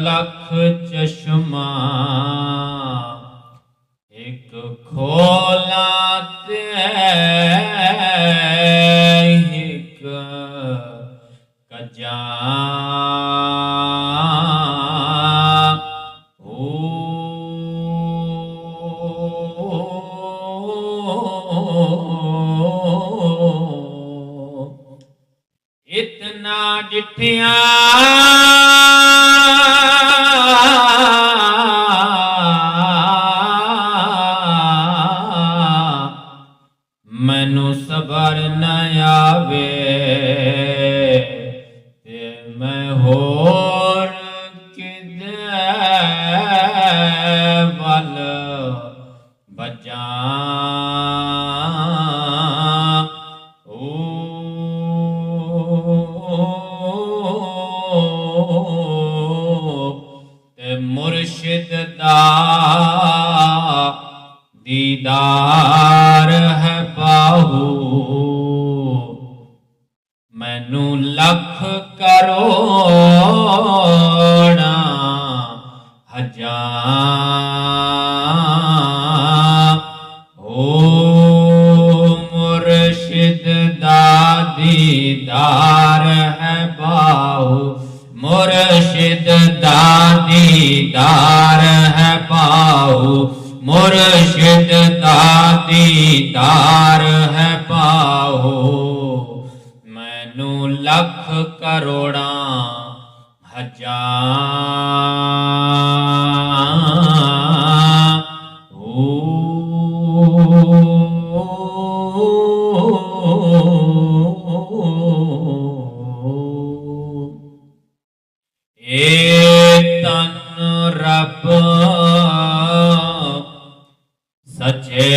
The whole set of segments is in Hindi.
लख चश्मा एक खोला ते एक कजा इतना डिठिया मैनू सबर न आवे ते मैं होर किदे वल बजा मुर्शिद दा दीदार है बाहू मैनू लख करोड़ा हजार ओ मुर्शिद दा दीदार है बाहू मुर्शिद दा दीदार है पाहू मुर्शिद दा दीदार है पाहू मैनू लख करोड़ा हजार तन रब सचे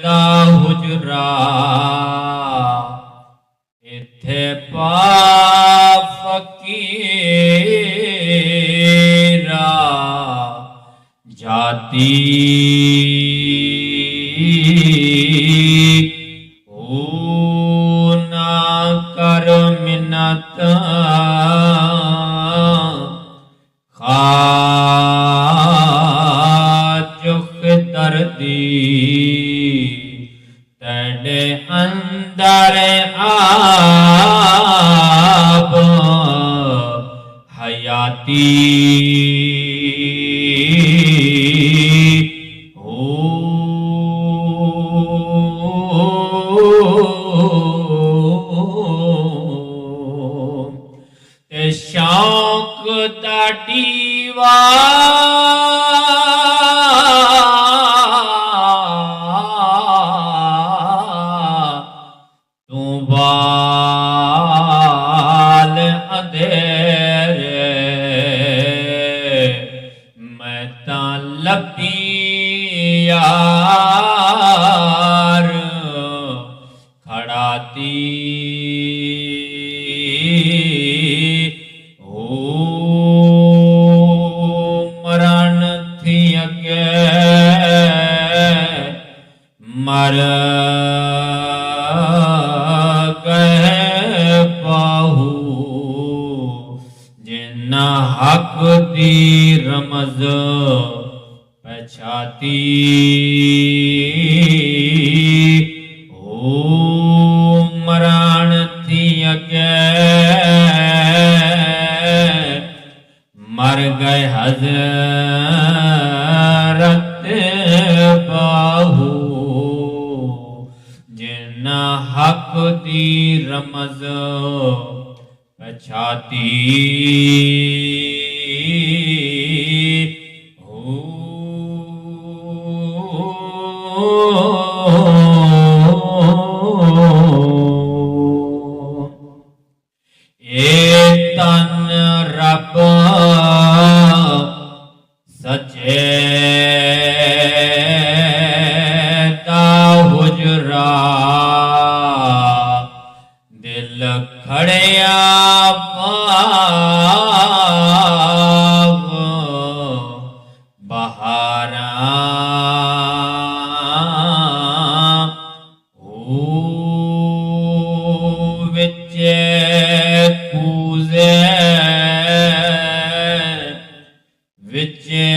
दा हुजरा इथे पा फकीरा जाती कर मिन्नत खाजुख दर्दी तेरे अंदर आब हयाती शौक दा दीवा तू बाल अंधेरे मैं तां लपी यार खड़ाती मर गए बाहू जिन्ना हक दी रमज पछाती ओ मरान थी अगे मर गए हज़रत बाहू जिन्ना हक दी रमज पछाती तन रब सचे दा हुजरा दिल खड़िया पाव बहारा विचे कूजे विचे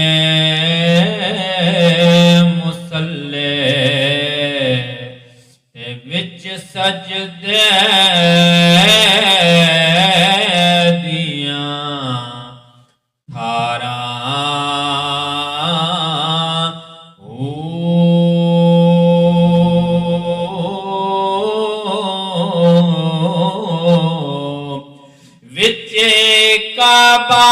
मुसल्ले ते विच सजदे दियां थारां विचे काबा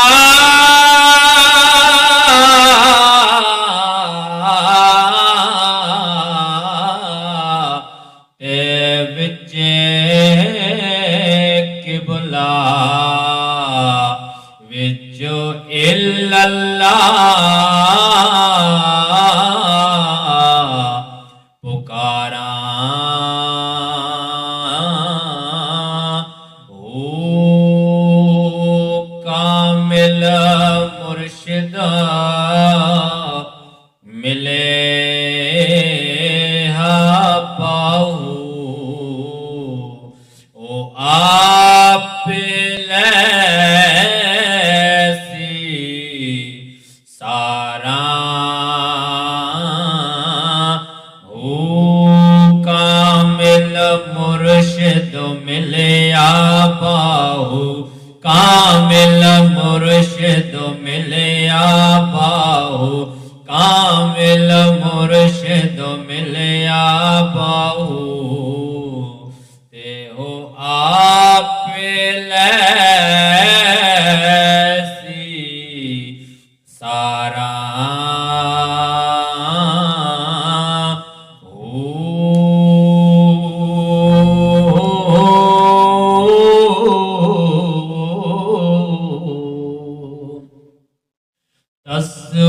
ते विचे किबला विचो इल्लल्लाह पुकारा कामिल मुर्शिद मिले हा पाऊ ओ आप लैसी सारा ओ कामिल मुर्शिद मिले आ पाऊ कामिल मुर्शिद मिले आ पाऊ कामिल मुर्शिद मिले आ पाऊ ते हो आप लैसी सारा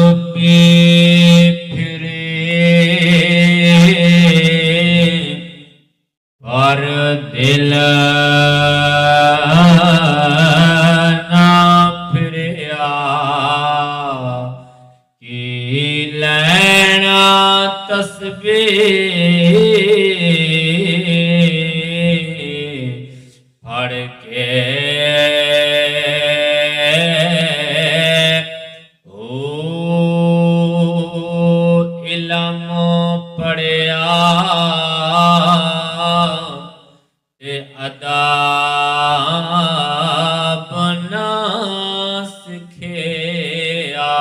तस्बीह फिरे पर दिल ना फिरिया की लैना तस्बीह फड़ के इलम पढ़िया ते अदा बना सिखिया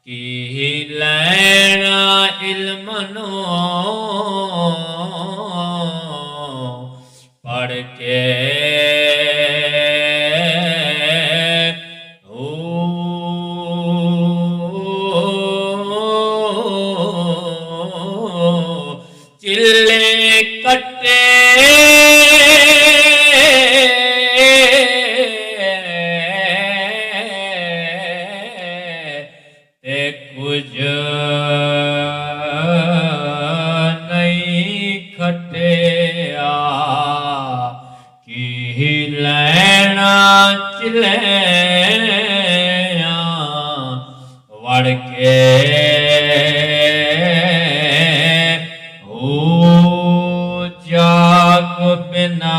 की लैना इल्मनो पढ़ के चिल्ले कट्टे ते कुछ नहीं खटिया की लैना चिल्लिया वड़ के जाग बिना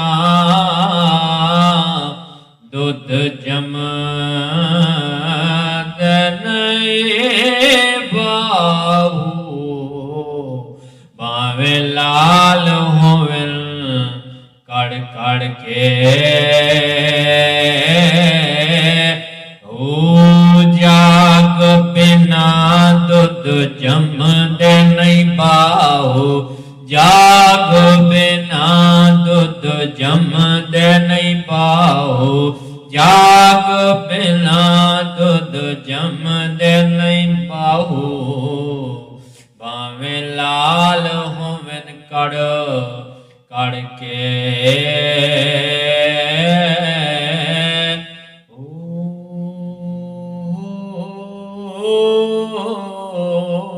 दुध जमद नहीं बाहू भावे लाल होवन कड़ कड़ के जाग बिना दुध जमद नहीं बाहू जाग बिना दुध जमद नहीं पाओ जाग बिना दुध जमद नहीं पाओ भावे लाल होवन कड़ कड़ के ओ